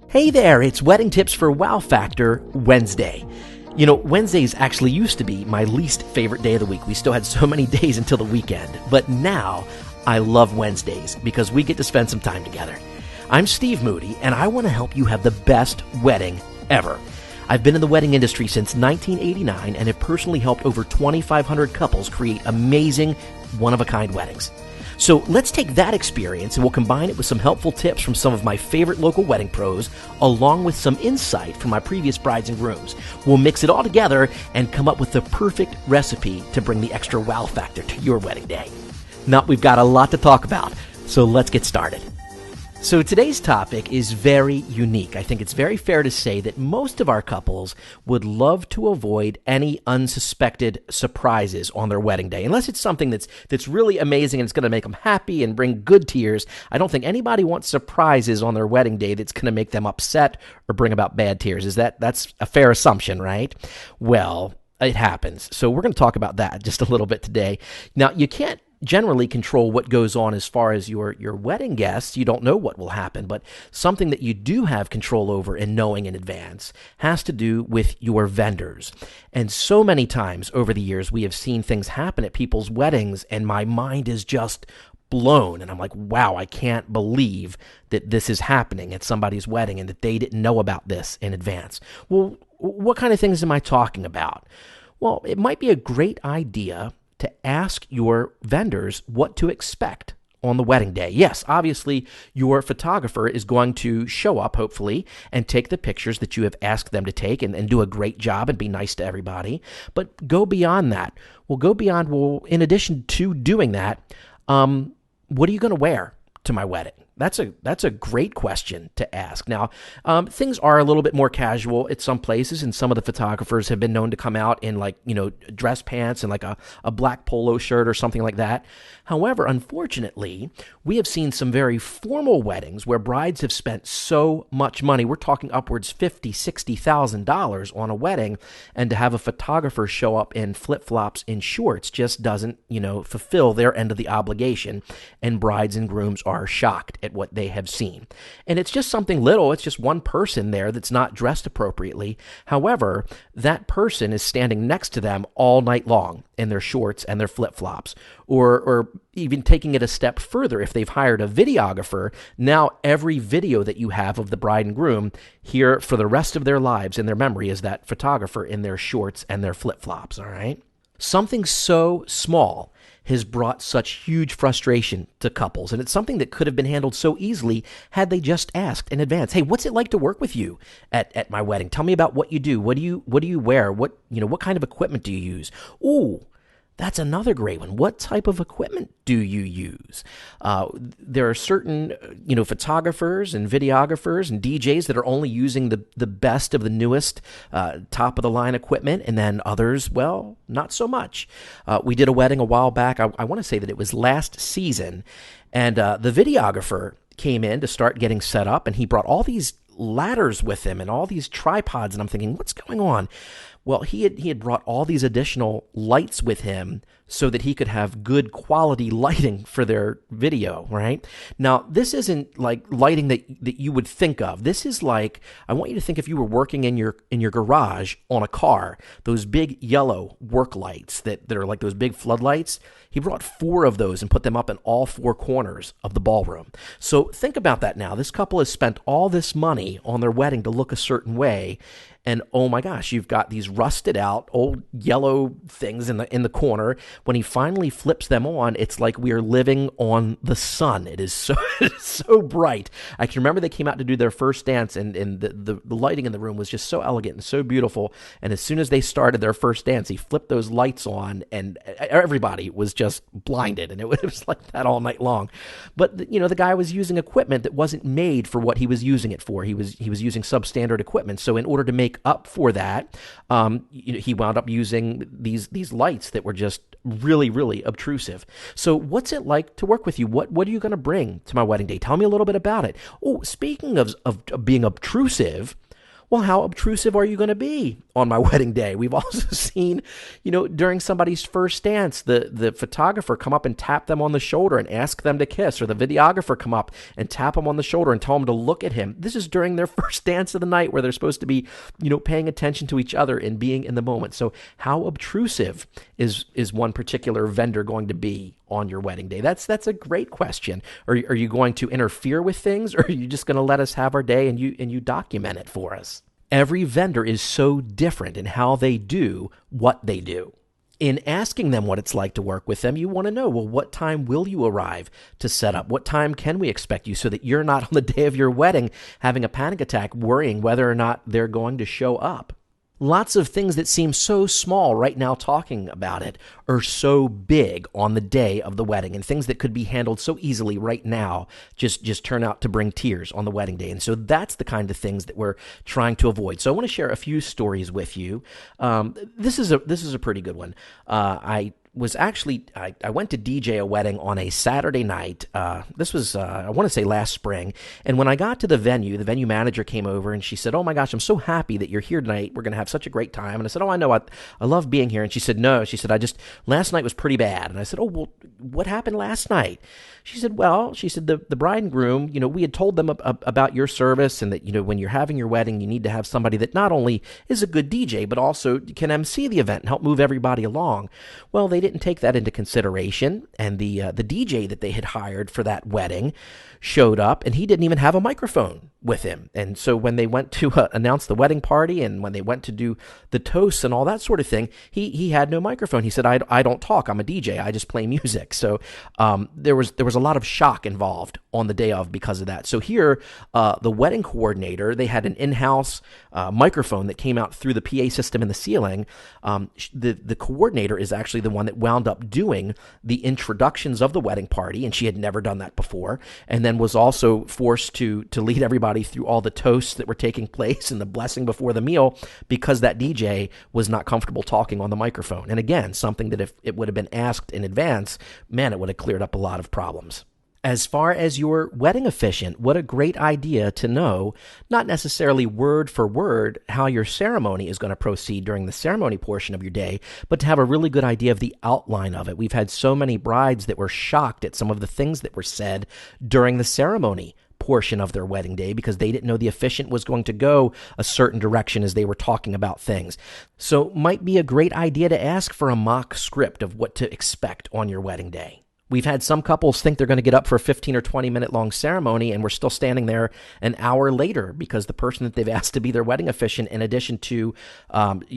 Hey there, it's Wedding Tips for Wow Factor Wednesday. You know, Wednesdays actually used to be my least favorite day of the week. We still had so many days until the weekend. But now, I love Wednesdays because we get to spend some time together. I'm Steve Moody, and I want to help you have the best wedding ever. I've been in the wedding industry since 1989 and have personally helped over 2,500 couples create amazing, one-of-a-kind weddings. So let's take that experience and we'll combine it with some helpful tips from some of my favorite local wedding pros, along with some insight from my previous brides and grooms. We'll mix it all together and come up with the perfect recipe to bring the extra wow factor to your wedding day. Now, we've got a lot to talk about, so let's get started. So today's topic is very unique. I think it's very fair to say that most of our couples would love to avoid any unsuspected surprises on their wedding day. Unless it's something that's really amazing and it's going to make them happy and bring good tears. I don't think anybody wants surprises on their wedding day that's going to make them upset or bring about bad tears. That's a fair assumption, right? Well, it happens. So we're going to talk about that just a little bit today. Now, you can't generally control what goes on as far as your wedding guests. You don't know what will happen, but something that you do have control over and knowing in advance has to do with your vendors. And so many times over the years, we have seen things happen at people's weddings, and my mind is just blown. And I'm like, wow, I can't believe that this is happening at somebody's wedding and that they didn't know about this in advance. Well, what kind of things am I talking about? Well, it might be a great idea to ask your vendors what to expect on the wedding day. Yes, obviously, your photographer is going to show up, hopefully, and take the pictures that you have asked them to take and do a great job and be nice to everybody. But go beyond that. Well, in addition to doing that, what are you going to wear to my wedding? That's a great question to ask. Now, things are a little bit more casual at some places, and some of the photographers have been known to come out in dress pants and like a black polo shirt or something like that. However, unfortunately, we have seen some very formal weddings where brides have spent so much money. We're talking upwards $50,000, $60,000 on a wedding, and to have a photographer show up in flip-flops and shorts just doesn't, fulfill their end of the obligation, and brides and grooms are shocked at what they have seen. And it's just something little. It's just one person there that's not dressed appropriately. However, that person is standing next to them all night long in their shorts and their flip-flops. Or even taking it a step further, if they've hired a videographer, now every video that you have of the bride and groom here for the rest of their lives in their memory is that photographer in their shorts and their flip-flops, all right? Something so small has brought such huge frustration to couples, and it's something that could have been handled so easily had they just asked in advance. Hey, what's it like to work with you at my wedding? Tell me about what you do. What do you wear? What kind of equipment do you use? Ooh, that's another great one. What type of equipment do you use? There are certain, photographers and videographers and DJs that are only using the best of the newest top of the line equipment, and then others, well, not so much. We did a wedding a while back. I want to say that it was last season, and the videographer came in to start getting set up, and he brought all these ladders with him and all these tripods, and I'm thinking, what's going on? Well, he had brought all these additional lights with him so that he could have good quality lighting for their video, right? Now, this isn't like lighting that you would think of. This is like, I want you to think if you were working in your garage on a car, those big yellow work lights that are like those big floodlights. He brought 4 of those and put them up in all 4 corners of the ballroom. So think about that now. This couple has spent all this money on their wedding to look a certain way, and oh my gosh, you've got these rusted out old yellow things in the corner. When he finally flips them on, it's like we are living on the sun. It is so bright. I can remember they came out to do their first dance, and the lighting in the room was just so elegant and so beautiful. And as soon as they started their first dance, he flipped those lights on, and everybody was just blinded. And it was like that all night long. But the guy was using equipment that wasn't made for what he was using it for. He was using substandard equipment. So in order to make up for that, he wound up using these lights that were just really, really obtrusive. So what's it like to work with you? What are you going to bring to my wedding day? Tell me a little bit about it. Oh, speaking of being obtrusive, Well, how obtrusive are you going to be on my wedding day? We've also seen, during somebody's first dance, the photographer come up and tap them on the shoulder and ask them to kiss, or the videographer come up and tap them on the shoulder and tell them to look at him. This is during their first dance of the night where they're supposed to be, paying attention to each other and being in the moment. So how obtrusive is one particular vendor going to be on your wedding day? That's a great question. Are you going to interfere with things, or are you just going to let us have our day and you document it for us? Every vendor is so different in how they do what they do. In asking them what it's like to work with them, you want to know, well, what time will you arrive to set up? What time can we expect you, so that you're not on the day of your wedding having a panic attack worrying whether or not they're going to show up? Lots of things that seem so small right now talking about it are so big on the day of the wedding, and things that could be handled so easily right now just turn out to bring tears on the wedding day. And so that's the kind of things that we're trying to avoid. So I want to share a few stories with you. This is a pretty good one. I went to DJ a wedding on a Saturday night. This was, I want to say last spring. And when I got to the venue manager came over and she said, "Oh my gosh, I'm so happy that you're here tonight. We're going to have such a great time." And I said, "Oh, I know. I love being here." And she said, "No." She said, last night was pretty bad." And I said, "Oh, well, what happened last night?" She said, the bride and groom, we had told them about your service, and that, when you're having your wedding, you need to have somebody that not only is a good DJ, but also can MC the event and help move everybody along. Well, they didn't take that into consideration, and the DJ that they had hired for that wedding showed up, and he didn't even have a microphone with him. And so when they went to announce the wedding party, and when they went to do the toasts and all that sort of thing, he had no microphone. He said, I don't talk. I'm a DJ. I just play music." So there was a lot of shock involved on the day of because of that. So here, the wedding coordinator, they had an in-house microphone that came out through the PA system in the ceiling. The coordinator is actually the one that wound up doing the introductions of the wedding party, and she had never done that before, and then was also forced to lead everybody through all the toasts that were taking place and the blessing before the meal, because that DJ was not comfortable talking on the microphone. And again, something that if it would have been asked in advance, man, it would have cleared up a lot of problems. As far as your wedding officiant, what a great idea to know, not necessarily word for word how your ceremony is going to proceed during the ceremony portion of your day, but to have a really good idea of the outline of it. We've had so many brides that were shocked at some of the things that were said during the ceremony portion of their wedding day, because they didn't know the officiant was going to go a certain direction as they were talking about things. So might be a great idea to ask for a mock script of what to expect on your wedding day. We've had some couples think they're going to get up for a 15 or 20 minute long ceremony, and we're still standing there an hour later because the person that they've asked to be their wedding officiant, in addition to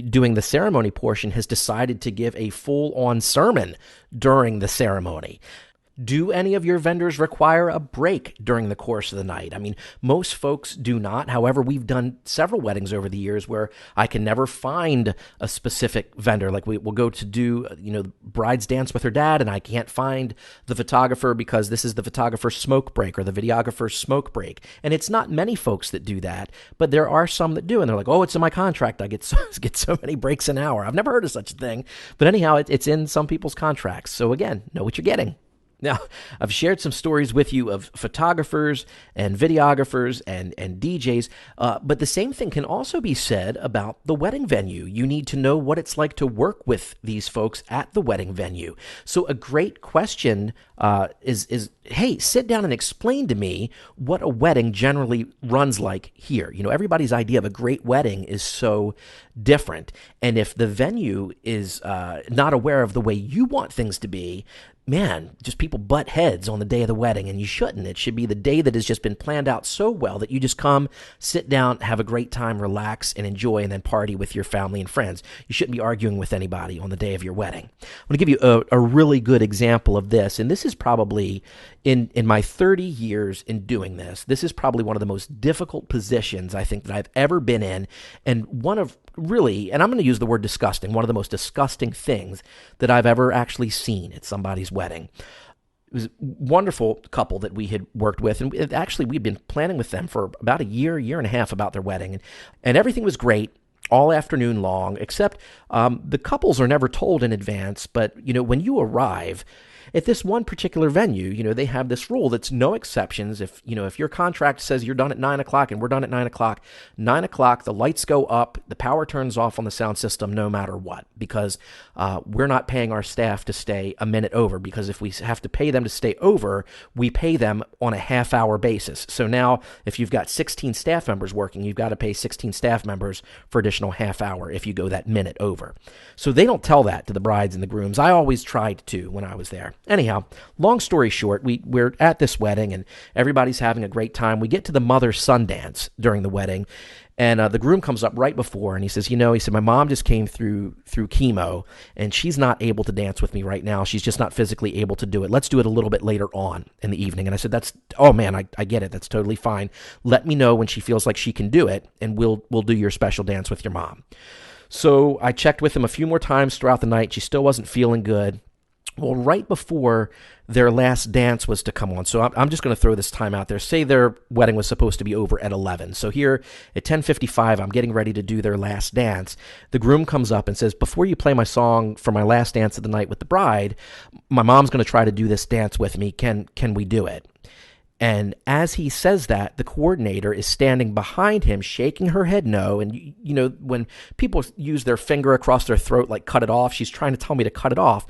doing the ceremony portion, has decided to give a full-on sermon during the ceremony. Do any of your vendors require a break during the course of the night? I mean, most folks do not. However, we've done several weddings over the years where I can never find a specific vendor. Like we'll go to do, the bride's dance with her dad, and I can't find the photographer because this is the photographer's smoke break or the videographer's smoke break. And it's not many folks that do that, but there are some that do. And they're like, "Oh, it's in my contract. I get so many breaks an hour." I've never heard of such a thing. But anyhow, it's in some people's contracts. So again, know what you're getting. Now, I've shared some stories with you of photographers and videographers and DJs, but the same thing can also be said about the wedding venue. You need to know what it's like to work with these folks at the wedding venue. So a great question is, hey, sit down and explain to me what a wedding generally runs like here. Everybody's idea of a great wedding is so different. And if the venue is not aware of the way you want things to be, man, just people butt heads on the day of the wedding, and you shouldn't. It should be the day that has just been planned out so well that you just come, sit down, have a great time, relax, and enjoy, and then party with your family and friends. You shouldn't be arguing with anybody on the day of your wedding. I'm going to give you a really good example of this, and this is probably, in my 30 years in doing this is probably one of the most difficult positions I think that I've ever been in, and one of really, and I'm going to use the word disgusting, one of the most disgusting things that I've ever actually seen at somebody's wedding. It was a wonderful couple that we had worked with, and we'd been planning with them for about a year and a half about their wedding, and everything was great all afternoon long, except the couples are never told in advance, but when you arrive, at this one particular venue, they have this rule that's no exceptions. If your contract says you're done at 9 o'clock and we're done at 9 o'clock, 9 o'clock, the lights go up, the power turns off on the sound system no matter what, because we're not paying our staff to stay a minute over, because if we have to pay them to stay over, we pay them on a half-hour basis. So now if you've got 16 staff members working, you've got to pay 16 staff members for additional half hour if you go that minute over. So they don't tell that to the brides and the grooms. I always tried to when I was there. Anyhow, long story short, we're at this wedding and everybody's having a great time. We get to the mother-son dance during the wedding, and the groom comes up right before, and he says, my mom just came through chemo, and she's not able to dance with me right now. She's just not physically able to do it. Let's do it a little bit later on in the evening. And I said, I get it. That's totally fine. Let me know when she feels like she can do it, and we'll do your special dance with your mom. So I checked with him a few more times throughout the night. She still wasn't feeling good. Well, right before their last dance was to come on, so I'm just going to throw this time out there. Say their wedding was supposed to be over at 11. So here at 10:55, I'm getting ready to do their last dance. The groom comes up and says, before you play my song for my last dance of the night with the bride, my mom's going to try to do this dance with me. Can we do it? And as he says that, the coordinator is standing behind him, shaking her head no. And, when people use their finger across their throat, like cut it off, she's trying to tell me to cut it off.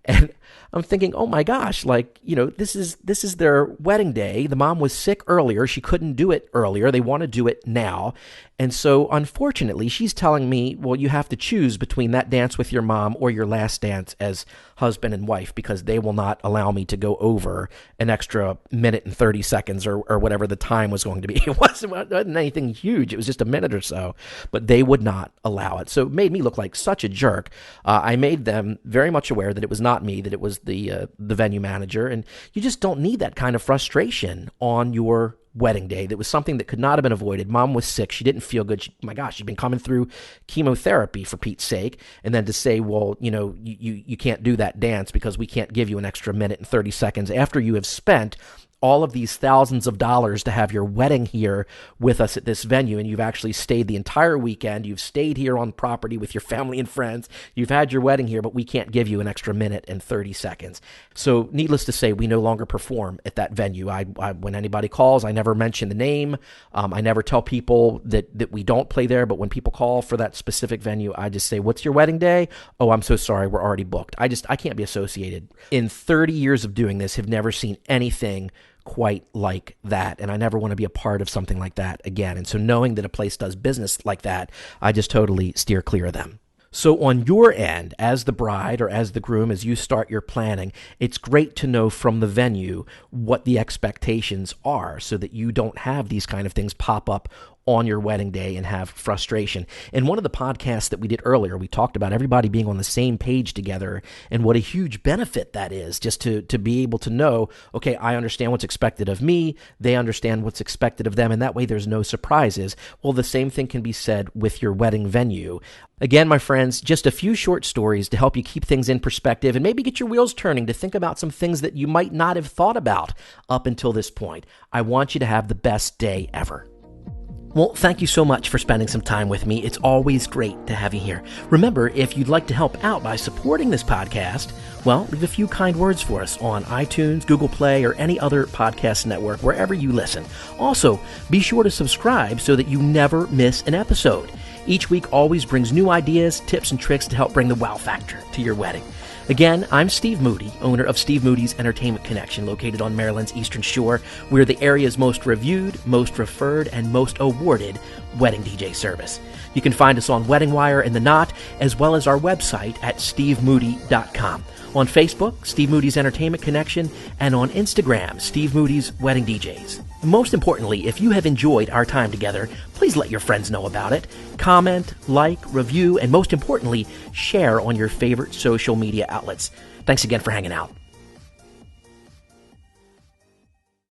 And I'm thinking, oh my gosh, this is their wedding day. The mom was sick earlier. She couldn't do it earlier. They want to do it now. And so, unfortunately, she's telling me, well, you have to choose between that dance with your mom or your last dance as husband and wife, because they will not allow me to go over an extra minute and 30 seconds or whatever the time was going to be. It wasn't anything huge. It was just a minute or so, but they would not allow it. So it made me look like such a jerk. I made them very much aware that it was not me, that it was the venue manager, and you just don't need that kind of frustration on your wedding day. That was something that could not have been avoided. Mom was sick. She didn't feel good. She'd been coming through chemotherapy, for Pete's sake. And then to say, well, you can't do that dance because we can't give you an extra minute and 30 seconds after you have spent all of these thousands of dollars to have your wedding here with us at this venue, and you've actually stayed the entire weekend. You've stayed here on property with your family and friends. You've had your wedding here, but we can't give you an extra minute and 30 seconds. So needless to say, we no longer perform at that venue. When anybody calls, I never mention the name. I never tell people that we don't play there, but when people call for that specific venue, I just say, what's your wedding day? Oh, I'm so sorry, we're already booked. I can't be associated. In 30 years of doing this, have never seen anything quite like that, and I never want to be a part of something like that again. And so knowing that a place does business like that, I just totally steer clear of them. So on your end, as the bride or as the groom, as you start your planning, it's great to know from the venue what the expectations are so that you don't have these kind of things pop up on your wedding day and have frustration. In one of the podcasts that we did earlier, we talked about everybody being on the same page together and what a huge benefit that is, just to be able to know, okay, I understand what's expected of me, they understand what's expected of them, and that way there's no surprises. Well, the same thing can be said with your wedding venue. Again, my friends, just a few short stories to help you keep things in perspective and maybe get your wheels turning to think about some things that you might not have thought about up until this point. I want you to have the best day ever. Well, thank you so much for spending some time with me. It's always great to have you here. Remember, if you'd like to help out by supporting this podcast, well, leave a few kind words for us on iTunes, Google Play, or any other podcast network, wherever you listen. Also, be sure to subscribe so that you never miss an episode. Each week always brings new ideas, tips, and tricks to help bring the wow factor to your wedding. Again, I'm Steve Moody, owner of Steve Moody's Entertainment Connection, located on Maryland's Eastern Shore. We're the area's most reviewed, most referred, and most awarded wedding DJ service. You can find us on Wedding Wire and The Knot, as well as our website at stevemoody.com. On Facebook, Steve Moody's Entertainment Connection, and on Instagram, Steve Moody's Wedding DJs. Most importantly, if you have enjoyed our time together, please let your friends know about it. Comment, like, review, and most importantly, share on your favorite social media outlets. Thanks again for hanging out.